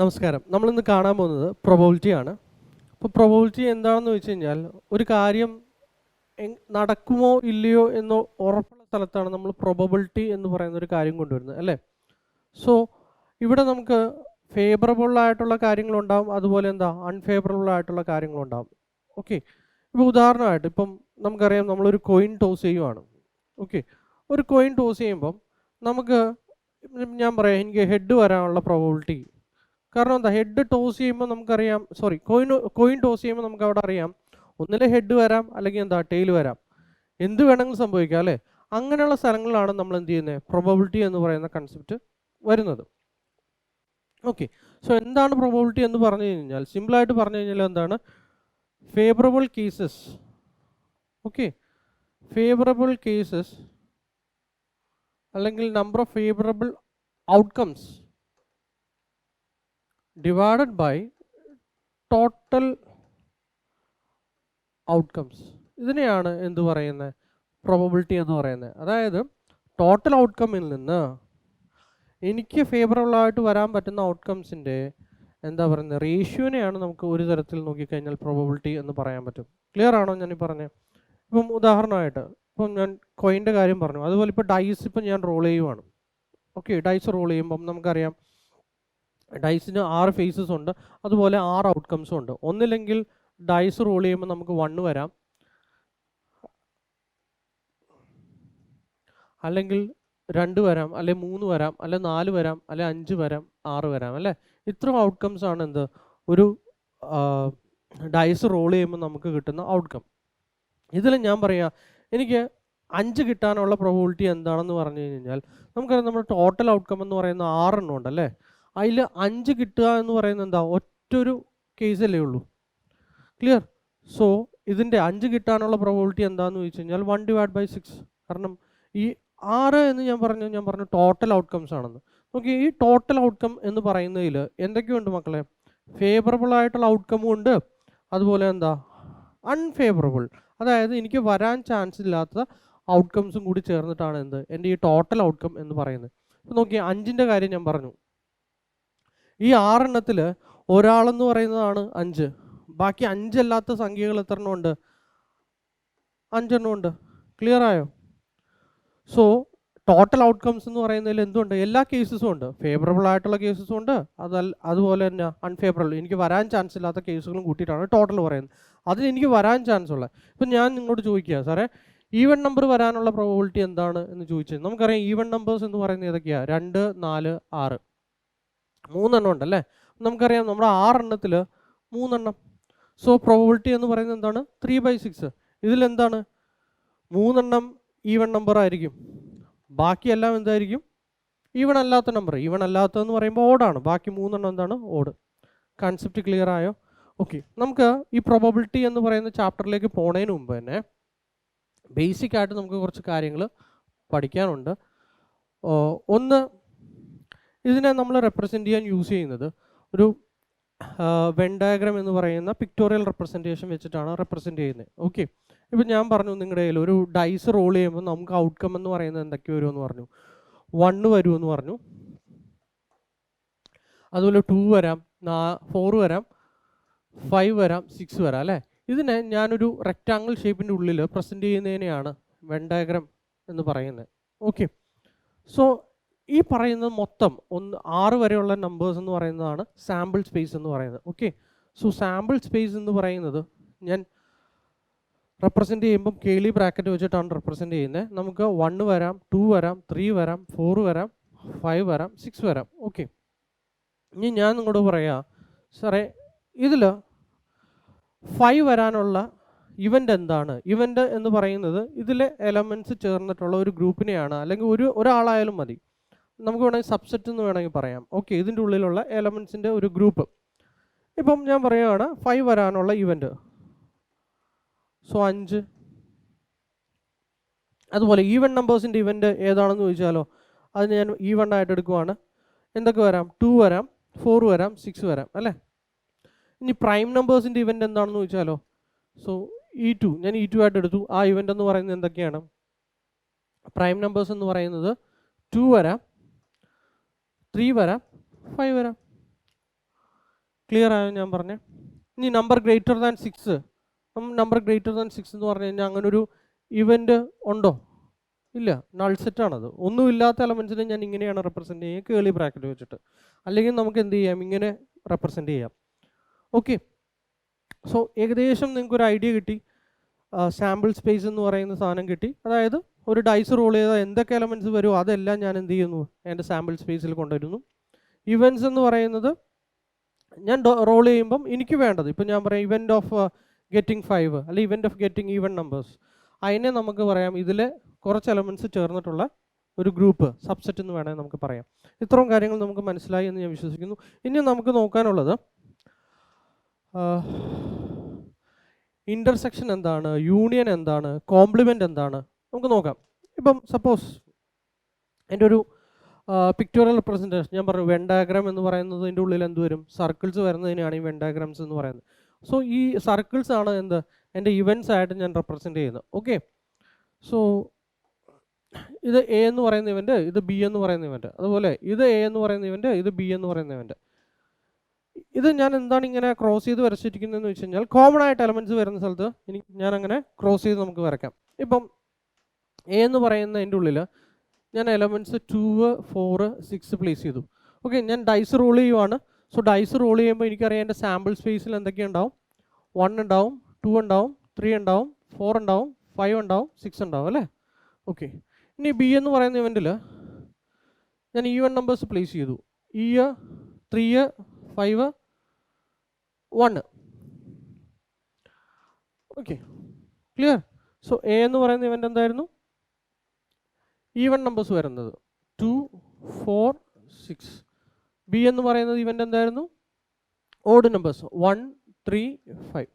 നമസ്കാരം. നമ്മളിന്ന് കാണാൻ പോകുന്നത് പ്രോബബിലിറ്റി ആണ്. അപ്പോൾ പ്രോബബിലിറ്റി എന്താണെന്ന് വെച്ച് കഴിഞ്ഞാൽ ഒരു കാര്യം നടക്കുമോ ഇല്ലയോ എന്ന് ഉറപ്പുള്ള സ്ഥലത്താണ് നമ്മൾ പ്രോബബിലിറ്റി എന്ന് പറയുന്ന ഒരു കാര്യം കൊണ്ടുവരുന്നത്, അല്ലേ? സോ ഇവിടെ നമുക്ക് ഫേവറബിൾ ആയിട്ടുള്ള കാര്യങ്ങളുണ്ടാകും, അതുപോലെ അൺഫേവറബിൾ ആയിട്ടുള്ള കാര്യങ്ങളുണ്ടാകും. ഓക്കെ, ഇപ്പോൾ ഉദാഹരണമായിട്ട് ഇപ്പം നമുക്കറിയാം, നമ്മളൊരു കോയിൻ ടോസ് ചെയ്യുവാണ്. ഓക്കെ, ഒരു കോയിൻ ടോസ് ചെയ്യുമ്പം നമുക്ക് ഞാൻ പറയാം, എനിക്ക് ഹെഡ് വരാനുള്ള പ്രോബബിലിറ്റി. കാരണം ഹെഡ് ടോസ് ചെയ്യുമ്പോൾ നമുക്കറിയാം, കോയിൻ ടോസ് ചെയ്യുമ്പോൾ നമുക്ക് അവിടെ അറിയാം, ഒന്നിലെ ഹെഡ് വരാം, അല്ലെങ്കിൽ ടെയിൽ വരാം, എന്ത് വേണമെങ്കിലും സംഭവിക്കാം, അല്ലേ? അങ്ങനെയുള്ള സ്ഥലങ്ങളിലാണ് നമ്മൾ എന്ത് ചെയ്യുന്നത്, പ്രോബബിലിറ്റി എന്ന് പറയുന്ന കൺസെപ്റ്റ് വരുന്നത്. ഓക്കെ, സോ എന്താണ് പ്രോബബിലിറ്റി എന്ന് പറഞ്ഞു കഴിഞ്ഞാൽ, സിമ്പിളായിട്ട് പറഞ്ഞു കഴിഞ്ഞാൽ എന്താണ്, favourable cases. Okay, favourable cases അല്ലെങ്കിൽ number of favourable outcomes divided by total outcomes. ഇതിനെയാണ് എന്ത് പറയുന്നത്, പ്രോബബിലിറ്റി എന്ന് പറയുന്നത്. അതായത് ടോട്ടൽ ഔട്ട്കമ്മിൽ നിന്ന് എനിക്ക് ഫേവറബിൾ ആയിട്ട് വരാൻ പറ്റുന്ന ഔട്ട്കംസിൻ്റെ പറയുന്നത് റേഷ്യോനെയാണ് നമുക്ക് ഒരു തരത്തിൽ നോക്കിക്കഴിഞ്ഞാൽ പ്രോബബിലിറ്റി എന്ന് പറയാൻ പറ്റും. ക്ലിയർ ആണോ ഞാൻ ഈ പറഞ്ഞത്? ഇപ്പം ഉദാഹരണമായിട്ട് ഇപ്പം ഞാൻ കോയിൻ്റെ കാര്യം പറഞ്ഞു, അതുപോലെ ഇപ്പോൾ ഡൈസ് ഇപ്പം ഞാൻ റോൾ ചെയ്യുവാണ്. ഓക്കെ, ഡൈസ് റോൾ ചെയ്യുമ്പം നമുക്കറിയാം ഡൈസിന് 6 ഫേസസ് ഉണ്ട്, അതുപോലെ 6 ഔട്ട്കംസും ഉണ്ട്. ഒന്നില്ലെങ്കിൽ ഡൈസ് റോൾ ചെയ്യുമ്പോൾ നമുക്ക് 1 വരാം, അല്ലെങ്കിൽ 2 വരാം, അല്ലെങ്കിൽ 3 വരാം, അല്ലെങ്കിൽ 4 വരാം, അല്ലെങ്കിൽ 5 വരാം, 6 വരാം, അല്ലേ? ഇത്രയും ഔട്ട്കംസ് ആണ് ഒരു ഡൈസ് റോൾ ചെയ്യുമ്പോൾ നമുക്ക് കിട്ടുന്ന ഔട്ട്കം. ഇതിൽ ഞാൻ പറയാം, എനിക്ക് 5 കിട്ടാനുള്ള പ്രോബബിലിറ്റി എന്താണെന്ന് പറഞ്ഞു കഴിഞ്ഞാൽ, നമുക്കറിയാം നമ്മുടെ ടോട്ടൽ ഔട്ട്കം എന്ന് പറയുന്ന 6 എണ്ണം ഉണ്ടല്ലേ, അതിൽ 5 കിട്ടുക എന്ന് പറയുന്നത് ഒറ്റൊരു കേസല്ലേ ഉള്ളൂ. ക്ലിയർ? സോ ഇതിൻ്റെ 5 കിട്ടാനുള്ള പ്രോബബിലിറ്റി എന്താണെന്ന് ചോദിച്ചു കഴിഞ്ഞാൽ 1/6. കാരണം ഈ 6 എന്ന് ഞാൻ പറഞ്ഞു ടോട്ടൽ ഔട്ട്കംസ് ആണെന്ന്. നോക്കി, ഈ ടോട്ടൽ ഔട്ട്കം എന്ന് പറയുന്നതിൽ എന്തൊക്കെയുണ്ട് മക്കളെ? ഫേവറബിൾ ആയിട്ടുള്ള ഔട്ട്കമും ഉണ്ട്, അതുപോലെ അൺഫേവറബിൾ, അതായത് എനിക്ക് വരാൻ ചാൻസ് ഇല്ലാത്ത ഔട്ട്കംസും കൂടി ചേർന്നിട്ടാണ് എൻ്റെ ഈ ടോട്ടൽ ഔട്ട്കം എന്ന് പറയുന്നത്. ഇപ്പോൾ നോക്കി, 5ൻ്റെ കാര്യം ഞാൻ പറഞ്ഞു. ഈ 6 എണ്ണത്തിൽ ഒരാളെന്ന് പറയുന്നതാണ് 5, ബാക്കി 5 അല്ലാത്ത സംഖ്യകൾ എത്ര എണ്ണം ഉണ്ട്? 5 എണ്ണം ഉണ്ട്. ക്ലിയർ ആയോ? സോ ടോട്ടൽ ഔട്ട്കംസ് എന്ന് പറയുന്നതിൽ എന്തുണ്ട്? എല്ലാ കേസസും ഉണ്ട്, ഫേവറബിൾ ആയിട്ടുള്ള കേസസും ഉണ്ട്, അതുപോലെ തന്നെ അൺഫേവറബിൾ, എനിക്ക് വരാൻ ചാൻസ് ഇല്ലാത്ത കേസുകളും കൂട്ടിയിട്ടാണ് ടോട്ടൽ പറയുന്നത്. അതിൽ എനിക്ക് വരാൻ ചാൻസ് ഉള്ളത്. ഇപ്പം ഞാൻ നിങ്ങളോട് ചോദിക്കുക, സാറേ ഈവൻ നമ്പർ വരാനുള്ള പ്രോബബിലിറ്റി എന്താണ് എന്ന് ചോദിച്ചത്. നമുക്കറിയാം ഈവൻ നമ്പേഴ്സ് എന്ന് പറയുന്നത് ഏതൊക്കെയാണ്? 2, 4, 6, 3 എണ്ണം ഉണ്ടല്ലേ. നമുക്കറിയാം നമ്മുടെ 6 എണ്ണത്തിൽ 3 എണ്ണം. സോ പ്രോബബിലിറ്റി എന്ന് പറയുന്നത് എന്താണ്? 3/6. ഇതിലെന്താണ്? 3 എണ്ണം ഈവൻ നമ്പർ ആയിരിക്കും, ബാക്കിയെല്ലാം എന്തായിരിക്കും? ഈവൺ അല്ലാത്ത നമ്പർ. ഈവൺ അല്ലാത്തതെന്ന് പറയുമ്പോൾ ഓടാണ്, ബാക്കി 3 എണ്ണം എന്താണ്? ഓട്. കൺസെപ്റ്റ് ക്ലിയർ ആയോ? ഓക്കെ, നമുക്ക് ഈ പ്രോബബിലിറ്റി എന്ന് പറയുന്ന ചാപ്റ്ററിലേക്ക് പോണതിന് മുമ്പ് തന്നെ ബേസിക് ആയിട്ട് നമുക്ക് കുറച്ച് കാര്യങ്ങൾ പഠിക്കാനുണ്ട്. ഒന്ന്, ഇതിനെ നമ്മൾ റെപ്രസെൻ്റ് ചെയ്യാൻ യൂസ് ചെയ്യുന്നത് ഒരു വെൻ ഡയഗ്രാം എന്ന് പറയുന്ന പിക്ടോറിയൽ റെപ്രസെൻറ്റേഷൻ വെച്ചിട്ടാണ് റെപ്രസെൻ്റ് ചെയ്യുന്നത്. ഓക്കെ, ഇപ്പം ഞാൻ പറഞ്ഞു നിങ്ങളുടെ കയ്യിൽ ഒരു ഡൈസ് റോൾ ചെയ്യുമ്പോൾ നമുക്ക് ഔട്ട്കം എന്ന് പറയുന്നത് എന്തൊക്കെ വരുമെന്ന് പറഞ്ഞു? 1 വരുമെന്ന് പറഞ്ഞു, അതുപോലെ 2 വരാം, 4 വരാം, 5 വരാം, 6 വരാം, അല്ലേ? ഇതിനെ ഞാനൊരു റെക്റ്റാങ്കിൾ ഷേപ്പിൻ്റെ ഉള്ളിൽ പ്രസൻറ്റ് ചെയ്യുന്നതിനെയാണ് വെൻ ഡയഗ്രാം എന്ന് പറയുന്നത്. ഓക്കെ, സോ ഈ പറയുന്നത് മൊത്തം 6 വരെയുള്ള നമ്പേഴ്സ് എന്ന് പറയുന്നതാണ് സാമ്പിൾ സ്പേസ് എന്ന് പറയുന്നത്. ഓക്കെ, സോ സാമ്പിൾ സ്പേസ് എന്ന് പറയുന്നത് ഞാൻ റെപ്രസെൻ്റ് ചെയ്യുമ്പം കേളി ബ്രാക്കറ്റ് വെച്ചിട്ടാണ് റെപ്രസെൻ്റ് ചെയ്യുന്നത്. നമുക്ക് 1 വരാം, 2 വരാം, 3 വരാം, 4 വരാം, 5 വരാം, 6 വരാം. ഓക്കെ, ഇനി ഞാൻ നിങ്ങളോട് പറയാം, സാറേ ഇതിൽ 5 വരാനുള്ള ഇവൻ്റ് എന്താണ്? ഇവൻ്റ് എന്ന് പറയുന്നത് ഇതിലെ എലമെൻറ്റ്സ് ചേർന്നിട്ടുള്ള ഒരു ഗ്രൂപ്പിനെയാണ്, അല്ലെങ്കിൽ ഒരാളായാലും മതി, നമുക്ക് വേണമെങ്കിൽ സബ്സെറ്റ് എന്ന് വേണമെങ്കിൽ പറയാം. ഓക്കെ, ഇതിൻ്റെ ഉള്ളിലുള്ള എലമെൻറ്റ്സിൻ്റെ ഒരു ഗ്രൂപ്പ്. ഇപ്പം ഞാൻ പറയുകയാണ് 5 വരാനുള്ള ഇവൻ്റ്, സോ 5. അതുപോലെ ഈവൻ നമ്പേഴ്സിൻ്റെ ഇവൻ്റ് ഏതാണെന്ന് ചോദിച്ചാലോ, അത് ഞാൻ ഈവൺ ആയിട്ട് എടുക്കുവാണ്. എന്തൊക്കെ വരാം? 2 വരാം, 4 വരാം, 6 വരാം, അല്ലേ? ഇനി പ്രൈം നമ്പേഴ്സിൻ്റെ ഇവൻ്റ് എന്താണെന്ന് ചോദിച്ചാലോ, സോ E2 ഞാൻ E2 ആയിട്ട് എടുത്തു. ആ ഇവൻ്റ് എന്ന് പറയുന്നത് എന്തൊക്കെയാണ്? പ്രൈം നമ്പേഴ്സ് എന്ന് പറയുന്നത് 2 വരാം, 3 വരാം, 5 വരാം. ക്ലിയർ ആയോ ഞാൻ പറഞ്ഞേ? ഇനി number greater than 6, number greater than 6 എന്ന് പറഞ്ഞു കഴിഞ്ഞാൽ അങ്ങനെ ഒരു ഇവൻ്റ് ഉണ്ടോ? ഇല്ല, നൾ സെറ്റ് ആണത്. ഒന്നുമില്ലാത്ത എലമെൻസിനെ ഞാൻ ഇങ്ങനെയാണ് റെപ്രസെൻറ്റ് ചെയ്യുക, കേളി ബ്രാക്കറ്റ് വെച്ചിട്ട്. അല്ലെങ്കിൽ നമുക്ക് എന്ത് ചെയ്യാം, ഇങ്ങനെ റെപ്രസെൻറ്റ് ചെയ്യാം. ഓക്കെ, സോ ഏകദേശം നിങ്ങൾക്കൊരു ഐഡിയ കിട്ടി. സാമ്പിൾ സ്പേസ് എന്ന് പറയുന്ന സാധനം കിട്ടി. അതായത് ഒരു ഡൈസ് റോൾ ചെയ്താൽ എന്തൊക്കെ എലമെൻറ്റ്സ് വരുമോ അതെല്ലാം ഞാൻ എന്ത് ചെയ്യുന്നു, എൻ്റെ സാമ്പിൾ സ്പേസിൽ കൊണ്ടുവരുന്നു. ഇവൻറ്റ്സ് എന്ന് പറയുന്നത് ഞാൻ റോൾ ചെയ്യുമ്പം എനിക്ക് വേണ്ടത്, ഇപ്പം ഞാൻ പറയാം ഇവൻ്റ് ഓഫ് ഗെറ്റിംഗ് 5 അല്ലെങ്കിൽ event of getting even numbers, അതിനെ നമുക്ക് പറയാം ഇതിൽ കുറച്ച് എലമെൻറ്റ്സ് ചേർന്നിട്ടുള്ള ഒരു ഗ്രൂപ്പ്, സബ്സെറ്റ് എന്ന് വേണമെങ്കിൽ നമുക്ക് പറയാം. ഇത്രയും കാര്യങ്ങൾ നമുക്ക് മനസ്സിലായി എന്ന് ഞാൻ വിശ്വസിക്കുന്നു. ഇനി നമുക്ക് നോക്കാനുള്ളത് ഇൻ്റർസെക്ഷൻ എന്താണ്, യൂണിയൻ എന്താണ്, കോംപ്ലിമെൻ്റ് എന്താണ് നമുക്ക് നോക്കാം. ഇപ്പം സപ്പോസ് എൻ്റെ ഒരു പിക്ടോറിയൽ റെപ്രസെൻറ്റേഷൻ ഞാൻ പറഞ്ഞു, വെൻ ഡയഗ്രാം എന്ന് പറയുന്നതിൻ്റെ ഉള്ളിൽ എന്ത് വരും, സർക്കിൾസ് വരുന്നതിനാണ് ഈ വെൻ ഡയഗ്രാംസ് എന്ന് പറയുന്നത്. സോ ഈ സർക്കിൾസ് ആണ് എന്ത് എൻ്റെ ഇവൻറ്റ്സ് ആയിട്ട് ഞാൻ റെപ്രസെൻറ്റ് ചെയ്യുന്നത്. ഓക്കെ, സോ ഇത് എ എന്ന് പറയുന്ന ഇവൻ്റ്, ഇത് ബി എന്ന് പറയുന്ന ഇവൻ്റ്, അതുപോലെ ഇത് എ എന്ന് പറയുന്ന ഇവൻ്റ്, ഇത് ബി എന്ന് പറയുന്ന ഇവൻ്റ്. ഇത് ഞാൻ എന്താണ് ഇങ്ങനെ ക്രോസ് ചെയ്ത് വരച്ചിരിക്കുന്നതെന്ന് വെച്ച് കഴിഞ്ഞാൽ കോമൺ ആയിട്ട് എലമെൻറ്റ്സ് വരുന്ന സ്ഥലത്ത് ഞാൻ അങ്ങനെ ക്രോസ് ചെയ്ത് നമുക്ക് വരയ്ക്കാം. ഇപ്പം എ എന്ന് പറയുന്നതിൻ്റെ ഉള്ളിൽ ഞാൻ എലമെൻറ്റ്സ് 2, 4, 6 പ്ലേസ് ചെയ്തു. ഓക്കെ, ഞാൻ ഡൈസ് റോൾ ചെയ്യുവാണ്. സോ ഡൈസ് റോൾ ചെയ്യുമ്പോൾ എനിക്കറിയാം എൻ്റെ സാമ്പിൾ സ്പേസിൽ എന്തൊക്കെ ഉണ്ടാവും. 1 ഉണ്ടാവും, 2 ഉണ്ടാവും, 3 ഉണ്ടാവും, 4 ഉണ്ടാവും, 5 ഉണ്ടാവും, 6 ഉണ്ടാവും അല്ലേ. ഓക്കെ, ഇനി ബി എന്ന് പറയുന്ന ഇവൻറ്റിൽ ഞാൻ ഈവൻ നമ്പേഴ്സ് പ്ലേസ് ചെയ്തു. 3, 5, 1. Okay, clear. സോ എ എന്ന് പറയുന്ന ഇവൻ്റ് എന്തായിരുന്നു, ഈവൻ നമ്പേഴ്സ് വരുന്നത് 2, 4, 6. ബി എന്ന് പറയുന്നത് ഇവൻ്റ് എന്തായിരുന്നു, ഓഡ് നമ്പേഴ്സ് 1, 3, 5.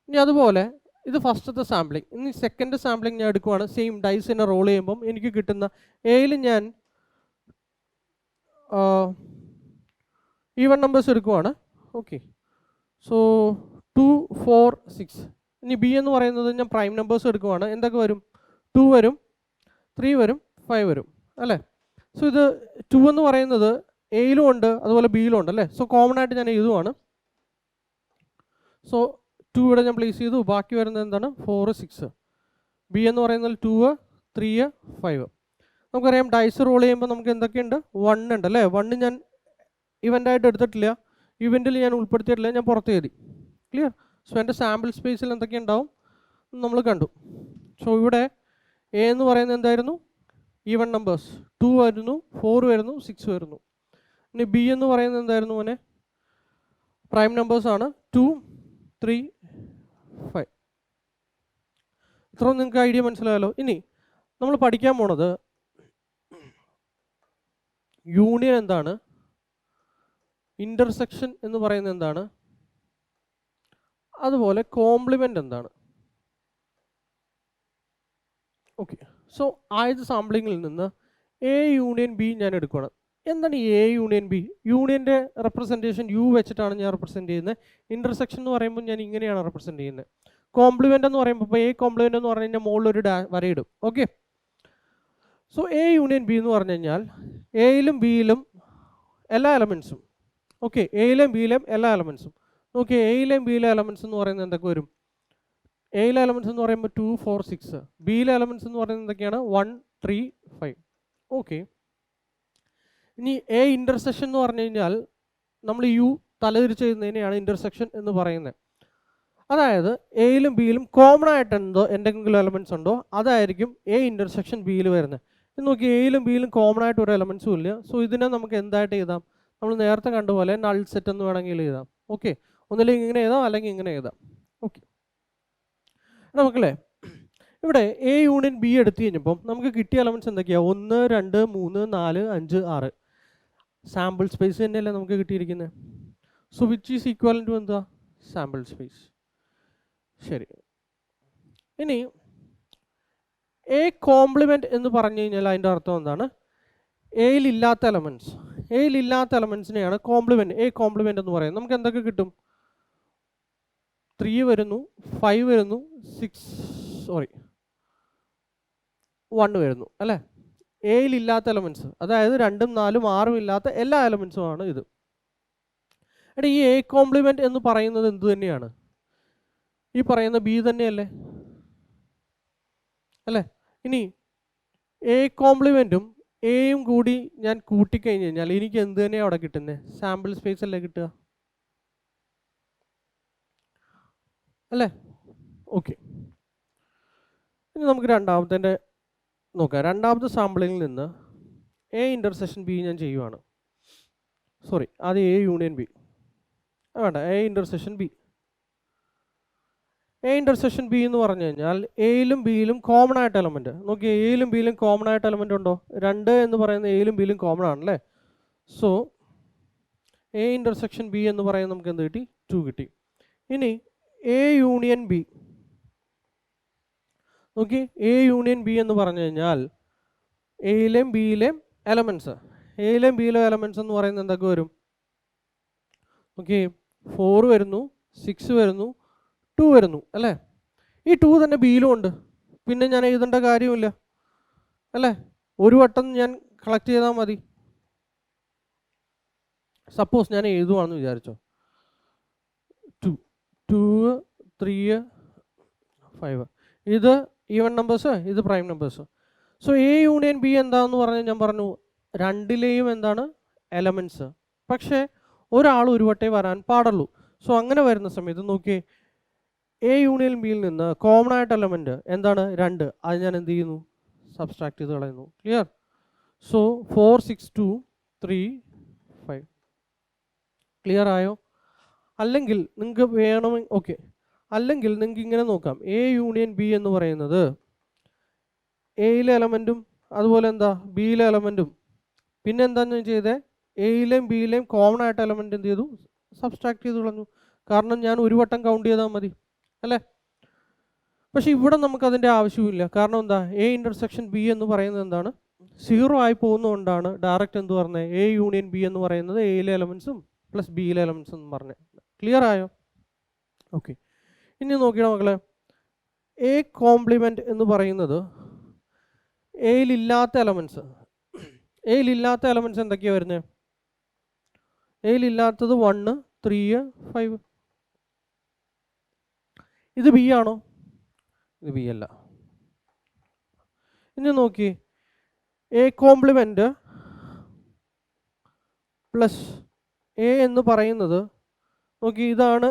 ഇനി അതുപോലെ ഇത് ഫസ്റ്റത്തെ സാമ്പിളിങ്. ഇനി സെക്കൻഡ് സാമ്പിളിങ് ഞാൻ എടുക്കുവാണ്. സെയിം ഡൈസിനെ റോൾ ചെയ്യുമ്പം എനിക്ക് കിട്ടുന്ന എയിൽ ഞാൻ ഈവൻ നമ്പേഴ്സ് എടുക്കുവാണ്. Okay, so 2, 4, 6. ഇനി ബി എന്ന് പറയുന്നത് ഞാൻ പ്രൈം നമ്പേഴ്സ് എടുക്കുവാണ്. എന്തൊക്കെ വരും, 2 വരും, 3 വരും, 5 വരും അല്ലേ. സോ ഇത് 2 എന്ന് പറയുന്നത് എയിലും ഉണ്ട്, അതുപോലെ ബിയിലും ഉണ്ട് അല്ലേ. സോ കോമൺ ആയിട്ട് ഞാൻ എഴുതുവാണ്. സോ 2 ഇവിടെ ഞാൻ പ്ലേസ് ചെയ്തു. ബാക്കി വരുന്നത് എന്താണ്, 4, 6. ബി എന്ന് പറയുന്നത് 2, 3, 5. നമുക്കറിയാം ഡൈസ് റോൾ ചെയ്യുമ്പോൾ നമുക്ക് എന്തൊക്കെയുണ്ട്, 1 ഉണ്ട് അല്ലേ. 1 ഞാൻ ഇവൻ്റായിട്ട് എടുത്തിട്ടില്ല, ഇവൻറ്റിൽ ഞാൻ ഉൾപ്പെടുത്തിയിട്ടില്ല, ഞാൻ പുറത്ത് എഴുതി. ക്ലിയർ. സോ എൻ്റെ സാമ്പിൾ സ്പേസിൽ എന്തൊക്കെ ഉണ്ടാവും നമ്മൾ കണ്ടു. സോ ഇവിടെ എ എന്ന് പറയുന്നത് എന്തായിരുന്നു, ഈവൻ നമ്പേഴ്സ് 2 വരുന്നു, 4 വരുന്നു, 6 വരുന്നു. ഇനി ബി എന്ന് പറയുന്നത് എന്തായിരുന്നു മോനെ, പ്രൈം നമ്പേഴ്സാണ് 2, 3, 5. ഇത്രയും നിങ്ങൾക്ക് ഐഡിയ മനസ്സിലായല്ലോ. ഇനി നമ്മൾ പഠിക്കാൻ പോണത് യൂണിയൻ എന്താണ്, ഇൻ്റർസെക്ഷൻ എന്ന് പറയുന്നത് എന്താണ്, അതുപോലെ കോംപ്ലിമെൻ്റ് എന്താണ്. ഓക്കെ, സോ ആദ്യത്തെ സാമ്പിളിങ്ങിൽ നിന്ന് എ യൂണിയൻ ബി ഞാൻ എടുക്കുകയാണ്. എന്താണ് എ യൂണിയൻ ബി? യൂണിയൻ്റെ റെപ്രസെൻറ്റേഷൻ യു വെച്ചിട്ടാണ് ഞാൻ റെപ്രസെൻറ്റ് ചെയ്യുന്നത്. ഇൻ്റർസെക്ഷൻ എന്ന് പറയുമ്പോൾ ഞാൻ ഇങ്ങനെയാണ് റെപ്രസെൻറ്റ് ചെയ്യുന്നത്. കോംപ്ലിമെൻ്റ് എന്ന് പറയുമ്പോൾ ഇപ്പോൾ എ കോംപ്ലിമെൻ്റ് എന്ന് പറഞ്ഞു കഴിഞ്ഞാൽ മുകളിലൊരു വരയിടും. Okay, so A union B എന്ന് പറഞ്ഞു കഴിഞ്ഞാൽ എയിലും ബിയിലും എല്ലാ എലമെൻറ്റ്സും, ഓക്കെ, എയിലും ബിയിലും എല്ലാ എലമെൻറ്റ്സും. നോക്കി, എയിലെയും ബിയിലെ എലമെൻറ്റ്സ് എന്ന് പറയുന്നത് എന്തൊക്കെ വരും, എയിലെ എലമെൻറ്റ്സ് എന്ന് പറയുമ്പോൾ 2, 4, 6. ബിയിലെ എലമെൻറ്റ്സ് എന്ന് പറയുന്നത് എന്തൊക്കെയാണ്, 1, 3, 5. ഓക്കെ, ഇനി എ ഇൻ്റർസെക്ഷൻ എന്ന് പറഞ്ഞു കഴിഞ്ഞാൽ നമ്മൾ യു തലതിരിച്ച് ചെയ്യുന്നതിനെയാണ് ഇൻ്റർസെക്ഷൻ എന്ന് പറയുന്നത്. അതായത് എയിലും ബിയിലും കോമൺ ആയിട്ട് എന്തെങ്കിലും എലമെൻറ്റ്സ് ഉണ്ടോ അതായിരിക്കും എ ഇൻ്റർസെക്ഷൻ ബിയിൽ വരുന്നത്. നോക്കി, എയിലും ബിയിലും കോമൺ ആയിട്ട് ഒരു എലമെൻറ്റ്സും ഇല്ല. സോ ഇതിനെ നമുക്ക് എന്തായിട്ട് എഴുതാം, നമ്മൾ നേരത്തെ കണ്ടുപോലെ നൾ സെറ്റ് എന്ന് വേണമെങ്കിൽ എഴുതാം. ഓക്കെ, ഒന്നില്ലെങ്കിൽ ഇങ്ങനെ എഴുതാം, അല്ലെങ്കിൽ ഇങ്ങനെ എഴുതാം. ഓക്കെ, നമുക്കല്ലേ ഇവിടെ എ യൂണിയൻ ബി എടുത്തു കഴിഞ്ഞപ്പം നമുക്ക് കിട്ടിയ എലമെൻറ്റ്സ് എന്തൊക്കെയാണ്, 1, 2, 3, 4, 5, 6. സാമ്പിൾ സ്പേസ് തന്നെയല്ലേ നമുക്ക് കിട്ടിയിരിക്കുന്നത്. So which is equal to എന്താ, സാമ്പിൾ സ്പേസ്. ശരി, ഇനി എ കോംപ്ലിമെൻ്റ് എന്ന് പറഞ്ഞു കഴിഞ്ഞാൽ അതിൻ്റെ അർത്ഥം എന്താണ്, എയിലില്ലാത്ത എലമെൻറ്റ്സ്, എയിലില്ലാത്ത എലമെൻറ്റ്സിനെയാണ് കോംപ്ലിമെൻ്റ്, എ കോംപ്ലിമെൻ്റ് എന്ന് പറയുന്നത്. നമുക്ക് എന്തൊക്കെ കിട്ടും, 3 വരുന്നു, 5 വരുന്നു, 1 വരുന്നു അല്ലേ. എയിലില്ലാത്ത എലമെൻറ്റ്സ്, അതായത് 2, 4, 6 ഇല്ലാത്ത എല്ലാ എലമെൻറ്റ്സും ആണ് ഇത്. എടാ ഈ എ കോംപ്ലിമെൻറ്റ് എന്ന് പറയുന്നത് എന്ത് തന്നെയാണ്? ഈ പറയുന്ന ബി തന്നെയല്ലേ അല്ലേ? ഇനി എ കോംപ്ലിമെൻറ്റും എയും കൂടി ഞാൻ കൂട്ടിക്കഴിഞ്ഞ് കഴിഞ്ഞാൽ എനിക്ക് എന്ത് തന്നെയാണ് അവിടെ കിട്ടുന്നത്? സാമ്പിൾ സ്പേസ് അല്ലേ കിട്ടുക അല്ലേ? ഓക്കെ, ഇനി നമുക്ക് രണ്ടാമത്തെ നോക്കാം. രണ്ടാമത്തെ സാമ്പിളിൽ നിന്ന് എ ഇൻ്റർസെക്ഷൻ ബി ഞാൻ ചെയ്യുവാണ്. സോറി, അത് എ യൂണിയൻ ബി വേണ്ട, A intersection B. A intersection B എന്ന് പറഞ്ഞു കഴിഞ്ഞാൽ എയിലും ബിയിലും കോമൺ ആയിട്ട് എലമെൻറ്റ് നോക്കി. എയിലും ബിയിലും കോമൺ ആയിട്ട് എലമെൻറ്റ് ഉണ്ടോ? 2 എന്ന് പറയുന്ന എയിലും ബിയിലും കോമൺ ആണല്ലേ. സോ എ ഇൻ്റർസെക്ഷൻ ബി എന്ന് പറയുന്നത് നമുക്ക് എന്ത് കിട്ടി? 2 കിട്ടി. ഇനി എ യൂണിയൻ ബി നോക്കി. എ യൂണിയൻ ബി എന്ന് പറഞ്ഞു കഴിഞ്ഞാൽ എയിലെയും ബിയിലെയും എലമെൻറ്റ്സ്, എയിലെയും ബിയിലെയും എലമെൻറ്റ്സ് എന്ന് പറയുന്നത് എന്തൊക്കെ വരും? ഓക്കെ, 4 വരുന്നു, 6 വരുന്നു, 2 വരുന്നു അല്ലേ? ഈ 2 തന്നെ ബിയിലും ഉണ്ട്, പിന്നെ ഞാൻ എഴുതേണ്ട കാര്യമില്ല അല്ലേ? ഒരു വട്ടം ഞാൻ കളക്ട് ചെയ്താൽ മതി. സപ്പോസ് ഞാൻ എഴുതുവാണെന്ന് വിചാരിച്ചോ, 2, 2, 3, 5, ഇത് ഈവൻ നമ്പേഴ്സ്, ഇത് prime numbers. So A union B എന്താണെന്ന് പറഞ്ഞാൽ ഞാൻ പറഞ്ഞു രണ്ടിലെയും എന്താണ് എലമെൻറ്റ്സ്, പക്ഷേ ഒരാൾ ഒരു വട്ടേ വരാൻ പാടുള്ളൂ. സോ അങ്ങനെ വരുന്ന സമയത്ത് നോക്കിയേ, എ യൂണിയൻ ബിയിൽ നിന്ന് കോമൺ ആയിട്ട് എലമെൻറ്റ് എന്താണ്? 2. അത് ഞാൻ എന്ത് ചെയ്യുന്നു? സബ്സ്ട്രാക്ട് ചെയ്ത് കളയുന്നു. ക്ലിയർ? സോ 4, 6, 2, 3, 5. ക്ലിയർ ആയോ? അല്ലെങ്കിൽ നിങ്ങൾക്ക് വേണമെങ്കിൽ ഓക്കെ, അല്ലെങ്കിൽ നിങ്ങൾക്ക് ഇങ്ങനെ നോക്കാം. എ യൂണിയൻ ബി എന്ന് പറയുന്നത് എയിലെ എലമെൻറ്റും അതുപോലെ എന്താ ബിയിലെ എലമെൻറ്റും പിന്നെ എന്താണെന്ന് ചെയ്തേ, എയിലെയും ബിയിലെയും കോമൺ ആയിട്ട് എലമെൻറ്റ് എന്ത് ചെയ്തു? സബ്സ്ട്രാക്ട് ചെയ്ത് കളഞ്ഞു. കാരണം ഞാൻ ഒരു വട്ടം കൗണ്ട് ചെയ്താൽ മതി അല്ലേ? പക്ഷേ ഇവിടെ നമുക്കതിൻ്റെ ആവശ്യമില്ല. കാരണം എന്താ? എ ഇൻ്റർസെക്ഷൻ ബി എന്ന് പറയുന്നത് എന്താണ്? 0 ആയി പോകുന്നതുകൊണ്ടാണ് ഡയറക്റ്റ് എന്ത് പറഞ്ഞത്? എ യൂണിയൻ ബി എന്ന് പറയുന്നത് എയിലെ എലമെൻറ്റ്സും പ്ലസ് ബിയിലെ എലമെൻറ്റ്സും എന്ന് പറഞ്ഞത്. ക്ലിയർ ആയോ? ഓക്കെ, ഇനി നോക്കിയാൽ മക്കളെ, എ കോംപ്ലിമെൻറ്റ് എന്ന് പറയുന്നത് എയിലില്ലാത്ത എലമെൻറ്റ്സ്. എയിലില്ലാത്ത എലമെൻറ്റ്സ് എന്തൊക്കെയാണ് വരുന്നത്? എയിലില്ലാത്തത് 1, 3, 5. ഇത് ബി ആണോ? ഇത് ബി അല്ല. ഇനി നോക്കി, എ കോംപ്ലിമെൻറ്റ് പ്ലസ് എ എന്ന് പറയുന്നത് നോക്കി, ഇതാണ്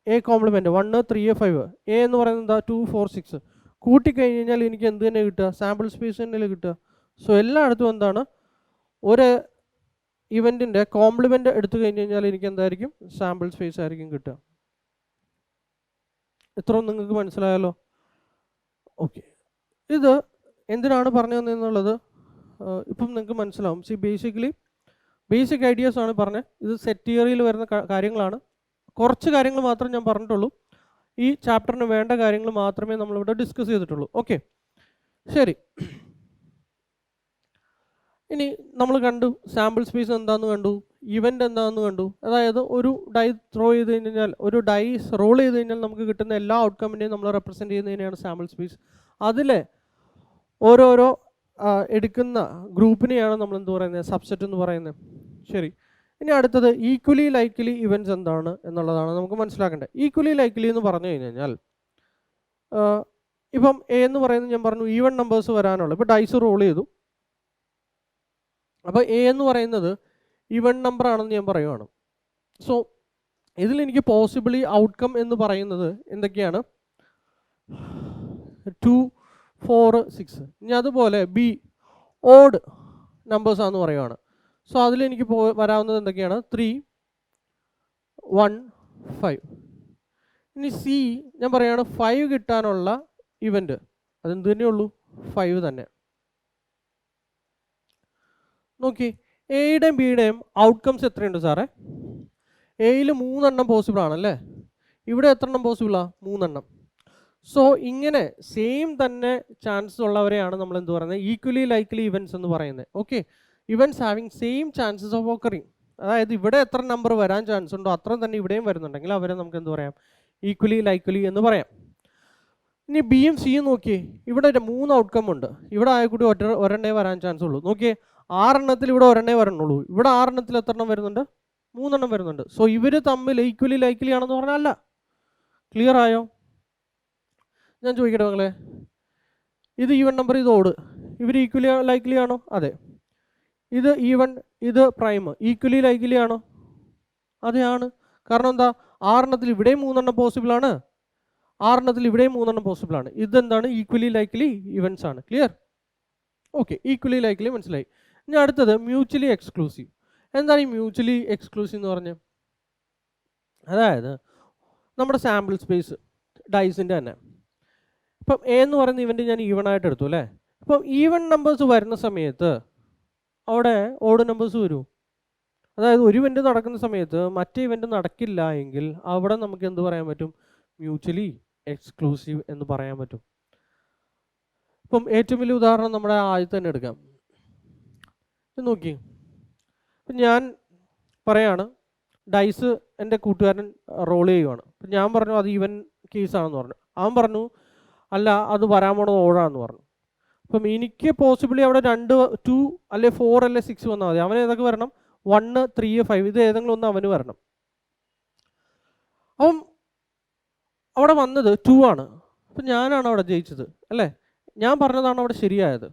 എ കോംപ്ലിമെൻറ്റ് 1, 3, 5. എ എന്ന് പറയുന്നത് എന്താ? 2, 4, 6. കൂട്ടിക്കഴിഞ്ഞ് കഴിഞ്ഞാൽ എനിക്ക് എന്ത് തന്നെ കിട്ടുക? സാമ്പിൾ സ്പേസ് തന്നെയല്ലേ കിട്ടുക. സോ എല്ലായിടത്തും എന്താണ്? ഒരു ഇവൻറ്റിൻ്റെ കോംപ്ലിമെൻറ്റ് എടുത്തു കഴിഞ്ഞ് കഴിഞ്ഞാൽ എനിക്ക് എന്തായിരിക്കും? സാമ്പിൾ സ്പേസ് ആയിരിക്കും കിട്ടുക. ഇത്രയും നിങ്ങൾക്ക് മനസ്സിലായല്ലോ? ഓക്കെ, ഇത് എന്തിനാണ് പറഞ്ഞു തന്നെന്നുള്ളത് ഇപ്പം നിങ്ങൾക്ക് മനസ്സിലാവും. ബേസിക് ഐഡിയാസ് ആണ് പറഞ്ഞത്. ഇത് സെറ്റ് തിയറിയിൽ വരുന്ന കാര്യങ്ങളാണ്. കുറച്ച് കാര്യങ്ങൾ മാത്രമേ ഞാൻ പറഞ്ഞിട്ടുള്ളൂ. ഈ ചാപ്റ്ററിന് വേണ്ട കാര്യങ്ങൾ മാത്രമേ നമ്മളിവിടെ ഡിസ്കസ് ചെയ്തിട്ടുള്ളൂ. ഓക്കെ, ശരി. ഇനി നമ്മൾ കണ്ടു സാമ്പിൾ സ്പേസ് എന്താണെന്ന് കണ്ടു, ഇവൻ്റ് എന്താണെന്ന് കണ്ടു. അതായത് ഒരു ഡൈ ത്രോ ചെയ്ത് കഴിഞ്ഞാൽ, ഒരു ഡൈസ് റോൾ ചെയ്ത് കഴിഞ്ഞാൽ നമുക്ക് കിട്ടുന്ന എല്ലാ ഔട്ട്കമ്മിനെയും നമ്മൾ റെപ്രസെൻറ്റ് ചെയ്യുന്നതിനെയാണ് സാമ്പിൾ സ്പേസ്. അതിലെ ഓരോരോ എടുക്കുന്ന ഗ്രൂപ്പിനെയാണ് നമ്മൾ എന്ത് പറയുന്നത്? സബ്സെറ്റ് എന്ന് പറയുന്നത്. ശരി, ഇനി അടുത്തത് ഈക്വലി ലൈക്ക്ലി ഇവൻറ്റ്സ് എന്താണ് എന്നുള്ളതാണ് നമുക്ക് മനസ്സിലാക്കേണ്ടത്. ഈക്വലി ലൈക്ക്ലി എന്ന് പറഞ്ഞു കഴിഞ്ഞാൽ ഇപ്പം എ എന്ന് പറയുന്നത് ഞാൻ പറഞ്ഞു ഈവൻ നമ്പേഴ്സ് വരാനുള്ളൂ. ഇപ്പോൾ ഡൈസ് റോൾ ചെയ്തു, അപ്പോൾ എ എന്ന് പറയുന്നത് ഈവൻ നമ്പർ ആണെന്ന് ഞാൻ പറയുവാണ്. സോ ഇതിലെനിക്ക് പോസിബിളി ഔട്ട്കം എന്ന് പറയുന്നത് എന്തൊക്കെയാണ്? 2, 4, 6. ഇനി അതുപോലെ ബി ഓഡ് നമ്പേഴ്സ് ആണെന്ന് പറയുവാണ്. സോ അതിലെനിക്ക് വരാവുന്നത് എന്തൊക്കെയാണ്? 3, 1, 5. ഇനി സി ഞാൻ പറയുകയാണ് 5 കിട്ടാനുള്ള ഇവൻറ്റ് അതെന്ത് തന്നെയുള്ളൂ? 5 തന്നെ. നോക്കി, എയുടെയും ബിയുടെയും ഔട്ട്കംസ് എത്രയുണ്ട് സാറേ? എയിൽ 3 എണ്ണം പോസിബിൾ ആണല്ലേ. ഇവിടെ എത്ര എണ്ണം പോസിബിളാണ്? 3 എണ്ണം. സോ ഇങ്ങനെ സെയിം തന്നെ ചാൻസസ് ഉള്ളവരെയാണ് നമ്മൾ എന്ത് പറയുന്നത്? ഈക്വലി ലൈക്ക്ലി ഇവൻറ്റ്സ് എന്ന് പറയുന്നത്. Okay, events having same chances of occurring. അതായത് ഇവിടെ എത്ര നമ്പർ വരാൻ ചാൻസ് ഉണ്ടോ അത്രയും തന്നെ ഇവിടെയും വരുന്നുണ്ടെങ്കിൽ അവരെ നമുക്ക് എന്ത് പറയാം? ഈക്വലി ലൈക്ക്ലി എന്ന് പറയാം. ഇനി ബിയും സിയും നോക്കിയേ, ഇവിടെ 3 ഔട്ട്കം ഉണ്ട്. ഇവിടെ ആയക്കൂടി ഒരെണ്ണേ വരാൻ ചാൻസ് ഉള്ളൂ. നോക്കിയേ, 6 എണ്ണത്തിൽ ഇവിടെ ഒരെണ്ണേ വരണുള്ളൂ. ഇവിടെ 6 എണ്ണത്തിൽ എത്ര എണ്ണം വരുന്നുണ്ട്? മൂന്നെണ്ണം വരുന്നുണ്ട്. സോ ഇവർ തമ്മിൽ ഈക്വലി ലൈക്ലി ആണെന്ന് പറഞ്ഞാൽ അല്ല. ക്ലിയർ ആയോ? ഞാൻ ചോദിക്കട്ടെ മക്കളെ, ഇത് ഈവൻ നമ്പർ, ഇത് ഓഡ്, ഇവർ ഈക്വലി ലൈക്ലി ആണോ? അതെ. ഇത് ഈവൻ, ഇത് പ്രൈം, ഈക്വലി ലൈക്ലി ആണോ? അതെയാണ്. കാരണം എന്താ? 6 ഇവിടെയും 3 പോസിബിൾ ആണ്, 6 ഇവിടെയും 3 പോസിബിൾ ആണ്. ഇതെന്താണ്? ഈക്വലി ലൈക്ലി ഇവൻസ് ആണ്. ക്ലിയർ? ഓക്കെ, ഈക്വലി ലൈക്ലി മനസ്സിലായി. ഇനി അടുത്തത് മ്യൂച്വലി എക്സ്ക്ലൂസീവ്. എന്താണ് ഈ മ്യൂച്വലി എക്സ്ക്ലൂസീവ് എന്ന് പറഞ്ഞാൽ? അതായത് നമ്മുടെ സാമ്പിൾ സ്പേസ് ഡൈസിൻ്റെ തന്നെ, ഇപ്പം എ എന്ന് പറയുന്ന ഇവൻ്റ് ഞാൻ ഈവൺ ആയിട്ട് എടുത്തു അല്ലേ. ഇപ്പം ഈവൺ നമ്പേഴ്സ് വരുന്ന സമയത്ത് അവിടെ ഓഡ് നമ്പേഴ്സ് വരൂ. അതായത് ഒരു ഇവൻ്റ് നടക്കുന്ന സമയത്ത് മറ്റേ ഇവൻ്റ് നടക്കില്ല എങ്കിൽ അവിടെ നമുക്ക് എന്ത് പറയാൻ പറ്റും? മ്യൂച്വലി എക്സ്ക്ലൂസീവ് എന്ന് പറയാൻ പറ്റും. ഇപ്പം ഏറ്റവും വലിയ ഉദാഹരണം നമ്മുടെ ആദ്യത്തെ തന്നെ എടുക്കാം. നോക്കി, ഇപ്പം ഞാൻ പറയാണ് ഡൈസ് എൻ്റെ കൂട്ടുകാരൻ റോൾ ചെയ്യുവാണ്. അപ്പം ഞാൻ പറഞ്ഞു അത് ഈവൻ കേസാണെന്ന് പറഞ്ഞു. അവൻ പറഞ്ഞു അല്ല, അത് വരാൻ പോണത് ഓടാന്ന് പറഞ്ഞു. അപ്പം എനിക്ക് പോസിബിളി അവിടെ 2 അല്ലെ 4 അല്ലെ 6 വന്നാൽ മതി. അവന് ഏതൊക്കെ വരണം? 1 3 5, ഇത് ഏതെങ്കിലും ഒന്ന് അവന് വരണം. അപ്പം അവിടെ വന്നത് 2 ആണ്. അപ്പം ഞാനാണ് അവിടെ ജയിച്ചത് അല്ലേ, ഞാൻ പറഞ്ഞതാണ് അവിടെ ശരിയായത്.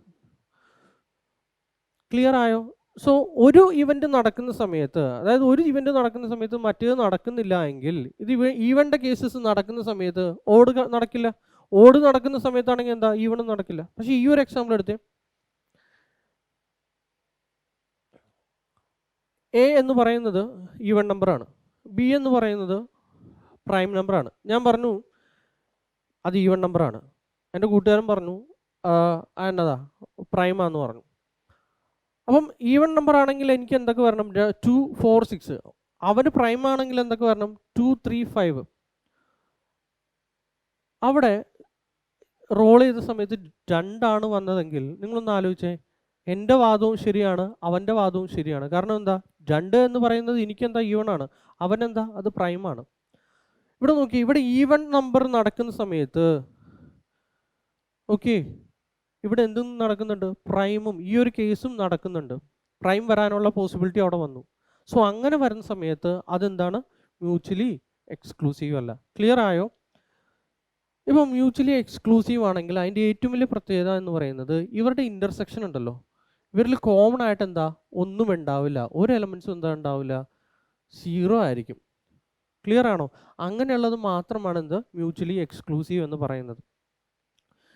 ക്ലിയർ ആയോ? സോ ഒരു ഇവൻ്റ് നടക്കുന്ന സമയത്ത്, അതായത് ഒരു ഇവൻ്റ് നടക്കുന്ന സമയത്ത് മറ്റേത് നടക്കുന്നില്ല എങ്കിൽ, ഇത് ഈവൻ്റെ കേസസ് നടക്കുന്ന സമയത്ത് ഓഡ് നടക്കില്ല. ഓഡ് നടക്കുന്ന സമയത്താണെങ്കിൽ എന്താ? ഈവൺ നടക്കില്ല. പക്ഷേ ഈ ഒരു എക്സാമ്പിൾ എടുത്തേ, എ എന്ന് പറയുന്നത് ഈവൺ നമ്പറാണ്, ബി എന്ന് പറയുന്നത് പ്രൈം നമ്പറാണ്. ഞാൻ പറഞ്ഞു അത് ഈവൺ നമ്പറാണ്. എൻ്റെ കൂട്ടുകാരൻ പറഞ്ഞു എന്നതാ പ്രൈമാന്ന് പറഞ്ഞു. അപ്പം ഈവൺ നമ്പർ ആണെങ്കിൽ എനിക്ക് എന്തൊക്കെ വരണം? 2 4 6. അവന് പ്രൈം ആണെങ്കിൽ എന്തൊക്കെ വരണം? 2 3 5. അവിടെ റോൾ ചെയ്ത സമയത്ത് 2 ആണ് വന്നതെങ്കിൽ നിങ്ങളൊന്ന് ആലോചിച്ചേ, എൻ്റെ വാദവും ശരിയാണ്, അവൻ്റെ വാദവും ശരിയാണ്. കാരണം എന്താ? 2 എന്ന് പറയുന്നത് എനിക്കെന്താ? ഈവൺ ആണ്. അവനെന്താ? അത് പ്രൈമാണ്. ഇവിടെ നോക്കി, ഇവിടെ ഈവൺ നമ്പർ നടക്കുന്ന സമയത്ത് ഓക്കെ, ഇവിടെ എന്തും നടക്കുന്നുണ്ട്? പ്രൈമും ഈ ഒരു കേസും നടക്കുന്നുണ്ട്. പ്രൈം വരാനുള്ള പോസിബിലിറ്റി അവിടെ വന്നു. സോ അങ്ങനെ വരുന്ന സമയത്ത് അതെന്താണ്? മ്യൂച്വലി എക്സ്ക്ലൂസീവ് അല്ല. ക്ലിയർ ആയോ? ഇപ്പം മ്യൂച്വലി എക്സ്ക്ലൂസീവ് ആണെങ്കിൽ അതിൻ്റെ ഏറ്റവും വലിയ പ്രത്യേകത എന്ന് പറയുന്നത് ഇവരുടെ ഇൻ്റർസെക്ഷൻ ഉണ്ടല്ലോ, ഇവരിൽ കോമൺ ആയിട്ട് എന്താ? ഒന്നും ഉണ്ടാവില്ല. ഒരു എലമെൻസും എന്താ ഉണ്ടാവില്ല? 0 ആയിരിക്കും. ക്ലിയർ ആണോ? അങ്ങനെയുള്ളത് മാത്രമാണ് എന്ത്? മ്യൂച്വലി എക്സ്ക്ലൂസീവ് എന്ന് പറയുന്നത്.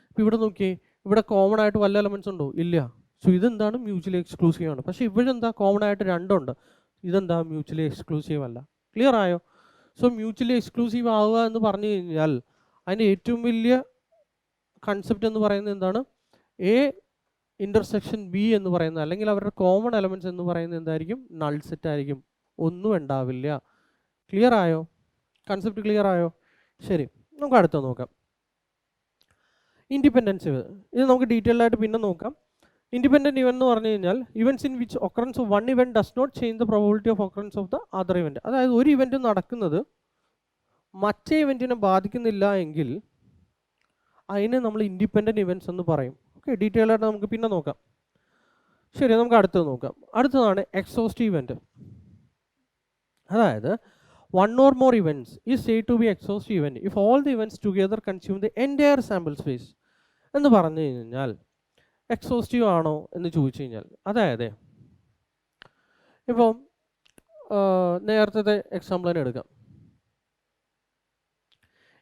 ഇപ്പം ഇവിടെ നോക്കിയേ, ഇവിടെ കോമൺ ആയിട്ട് വല്ല എലമെൻസ് ഉണ്ടോ? ഇല്ല. സോ ഇതെന്താണ്? മ്യൂച്വലി എക്സ്ക്ലൂസീവ് ആണ്. പക്ഷേ ഇവിടെ എന്താ? കോമൺ ആയിട്ട് 2 ഉണ്ട്. ഇതെന്താ? മ്യൂച്വലി എക്സ്ക്ലൂസീവ് അല്ല. ക്ലിയർ ആയോ? സോ മ്യൂച്വലി എക്സ്ക്ലൂസീവ് ആവുക എന്ന് പറഞ്ഞു കഴിഞ്ഞാൽ അതിൻ്റെ ഏറ്റവും വലിയ കൺസെപ്റ്റ് എന്ന് പറയുന്നത് എന്താണ്? എ ഇൻ്റർസെക്ഷൻ ബി എന്ന് പറയുന്നത്, അല്ലെങ്കിൽ അവരുടെ കോമൺ എലമെൻറ്റ്സ് എന്ന് പറയുന്നത് എന്തായിരിക്കും? നൾ സെറ്റ് ആയിരിക്കും. ഒന്നും ഉണ്ടാവില്ല. ക്ലിയർ ആയോ? കൺസെപ്റ്റ് ക്ലിയർ ആയോ? ശരി, നമുക്ക് അടുത്ത നോക്കാം. ഇൻഡിപെൻഡൻസ്. ഇത് നമുക്ക് ഡീറ്റെയിൽഡ് ആയിട്ട് പിന്നെ നോക്കാം. ഇൻഡിപെൻഡൻറ്റ് ഇവൻ്റ് എന്ന് പറഞ്ഞു കഴിഞ്ഞാൽ events in which occurrence of one event does not change the probability of occurrence of the other event. അതായത് ഒരു ഇവൻറ്റ് നടക്കുന്നത് മറ്റേ ഇവൻറ്റിനെ ബാധിക്കുന്നില്ല എങ്കിൽ അതിനെ നമ്മൾ ഇൻഡിപെൻഡൻറ്റ് ഇവൻറ്റ്സ് എന്ന് പറയും. ഓക്കെ, ഡീറ്റെയിൽഡ് ആയിട്ട് നമുക്ക് പിന്നെ നോക്കാം. ശരി, നമുക്ക് അടുത്തത് നോക്കാം. അടുത്തതാണ് എക്സോസ്റ്റീവ് ഇവൻറ്റ്. അതായത് one or more events is said to be exhaustive event if all the events together consume the entire sample space. എന്ന് പറഞ്ഞു കഴിഞ്ഞാൽ എക്സോസ്റ്റീവ് ആണോ എന്ന് ചോദിച്ചു കഴിഞ്ഞാൽ, അതായത് ഇപ്പം നേരത്തെ എക്സാമ്പിൾ തന്നെ എടുക്കാം.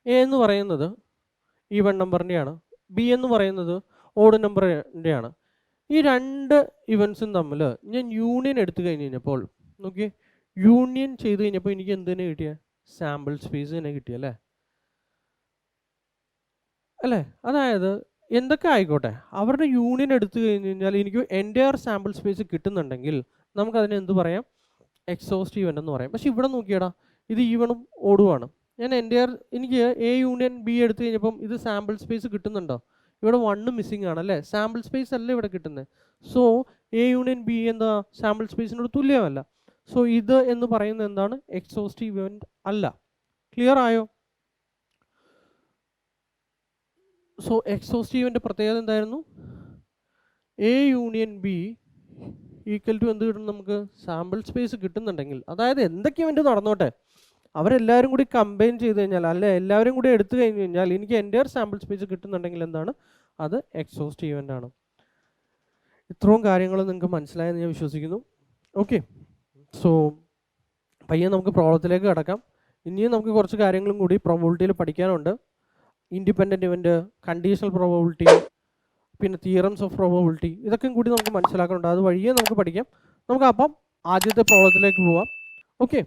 എ എന്ന് പറയുന്നത് ഈവൺ നമ്പറിൻ്റെയാണ്, ബി എന്ന് പറയുന്നത് ഓഡ് നമ്പറിൻ്റെയാണ്. ഈ 2 ഇവൻസും തമ്മിൽ ഞാൻ യൂണിയൻ എടുത്തു കഴിഞ്ഞ് കഴിഞ്ഞപ്പോൾ നോക്കിയേ, യൂണിയൻ ചെയ്ത് കഴിഞ്ഞപ്പോൾ എനിക്ക് എന്ത് തന്നെ കിട്ടിയ? സാമ്പിൾ സ്പേസ് തന്നെ കിട്ടിയല്ലേ അല്ലേ? അതായത് എന്തൊക്കെ ആയിക്കോട്ടെ, അവരുടെ യൂണിയൻ എടുത്തു കഴിഞ്ഞ് കഴിഞ്ഞാൽ എനിക്ക് എൻ്റയർ സാമ്പിൾ സ്പേസ് കിട്ടുന്നുണ്ടെങ്കിൽ നമുക്കതിനെ എന്ത് പറയാം? എക്സോസ്റ്റീവ് ഇവൻ്റ് എന്ന് പറയാം. പക്ഷേ ഇവിടെ നോക്കിയടാ, ഇത് ഈവണും ഓടുവാണ്. ഞാൻ എൻ്റയർ, എനിക്ക് എ യൂണിയൻ ബി എടുത്തു കഴിഞ്ഞപ്പം ഇത് സാമ്പിൾ സ്പേസ് കിട്ടുന്നുണ്ടോ? ഇവിടെ 1 മിസ്സിംഗ് ആണ് അല്ലേ? സാമ്പിൾ സ്പേസ് അല്ല ഇവിടെ കിട്ടുന്നത്. സോ എ യൂണിയൻ ബി എന്താ? സാമ്പിൾ സ്പേസിനോട് തുല്യമല്ല. സോ ഇത് എന്ന് പറയുന്നത് എന്താണ്? എക്സോസ്റ്റീവ് ഇവൻ്റ് അല്ല. ക്ലിയർ ആയോ? സോ എക്സോസ്റ്റീവ് ഇവൻ്റ് പ്രത്യേകത എന്തായിരുന്നു? A union B equal to എന്ത് കിട്ടും നമുക്ക്? സാമ്പിൾ സ്പേസ് കിട്ടുന്നുണ്ടെങ്കിൽ, അതായത് എന്തൊക്കെ ഇവന്റ് നടന്നോട്ടെ അവരെല്ലാവരും കൂടി കമ്പൈൻ ചെയ്ത് കഴിഞ്ഞാൽ, അല്ലെ എല്ലാവരും കൂടി എടുത്തു കഴിഞ്ഞ് കഴിഞ്ഞാൽ എനിക്ക് എൻ്റെ സാമ്പിൾ സ്പേസ് കിട്ടുന്നുണ്ടെങ്കിൽ എന്താണ് അത്? എക്സോസ്റ്റ് ഇവന്റ് ആണ്. ഇത്രയും കാര്യങ്ങൾ നിങ്ങൾക്ക് മനസ്സിലായെന്ന് ഞാൻ വിശ്വസിക്കുന്നു. ഓക്കെ, സോ പയ്യെ നമുക്ക് പ്രോബ്ലത്തിലേക്ക് കടക്കാം. ഇനിയും നമുക്ക് കുറച്ച് കാര്യങ്ങളും കൂടി പ്രോബബിലിറ്റിയിൽ പഠിക്കാനുണ്ട്. ഇൻഡിപെൻഡൻറ്റ് ഇവന്റ്, കണ്ടീഷണൽ പ്രോബബിലിറ്റി, പിന്നെ തിയറംസ് ഓഫ് പ്രോബബിലിറ്റി, ഇതൊക്കെ കൂടി നമുക്ക് മനസ്സിലാക്കാനുണ്ട്. അത് വഴിയേ നമുക്ക് പഠിക്കാം. നമുക്ക് അപ്പം ആദ്യത്തെ പ്രോബ്ലത്തിലേക്ക് പോവാം. ഓക്കെ.